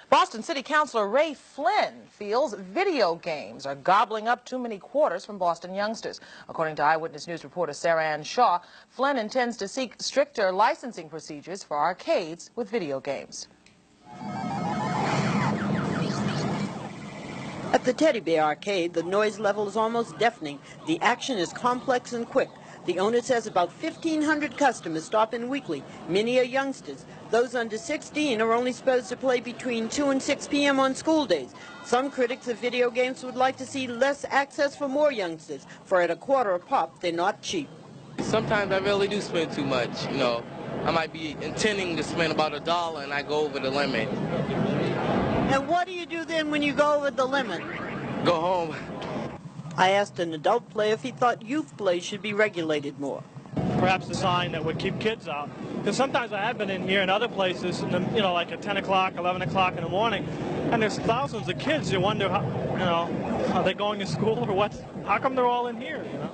Boston City Councilor Ray Flynn feels video games are gobbling up too many quarters from Boston youngsters. According to Eyewitness News reporter Sarah Ann Shaw, Flynn intends to seek stricter licensing procedures for arcades with video games. At the Teddy Bear Arcade, the noise level is almost deafening. The action is complex and quick. The owner says about 1,500 customers stop in weekly. Many are youngsters. Those under 16 are only supposed to play between 2 and 6 p.m. on school days. Some critics of video games would like to see less access for more youngsters, for at $0.25 a pop, they're not cheap. Sometimes I really do spend too much, you know. I might be intending to spend about $1 and I go over the limit. And what do you do then when you go over the limit? Go home. I asked an adult player if he thought youth play should be regulated more. Perhaps a sign that would keep kids out. Because sometimes I have been in here and other places, you know, like at 10 o'clock, 11 o'clock in the morning, and there's thousands of kids. You wonder, how, you know, are they going to school or what? How come they're all in here, you know?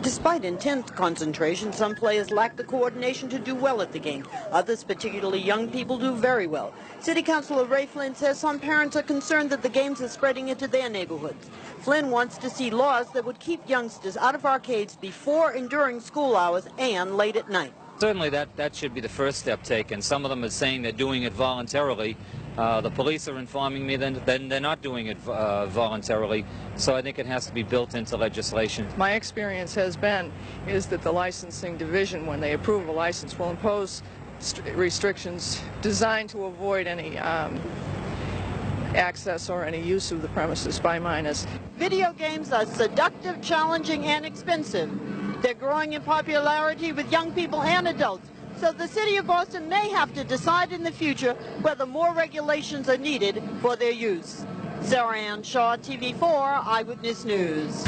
Despite intense concentration, some players lack the coordination to do well at the game. Others, particularly young people, do very well. City Councilor Ray Flynn says some parents are concerned that the games are spreading into their neighborhoods. Flynn wants to see laws that would keep youngsters out of arcades before and during school hours and late at night. Certainly that should be the first step taken. Some of them are saying they're doing it voluntarily. The police are informing me that they're not doing it voluntarily, so I think it has to be built into legislation. My experience has been is that the licensing division, when they approve a license, will impose restrictions designed to avoid any access or any use of the premises by minors. Video games are seductive, challenging, and expensive. They're growing in popularity with young people and adults. So the City of Boston may have to decide in the future whether more regulations are needed for their use. Sarah Ann Shaw, TV4, Eyewitness News.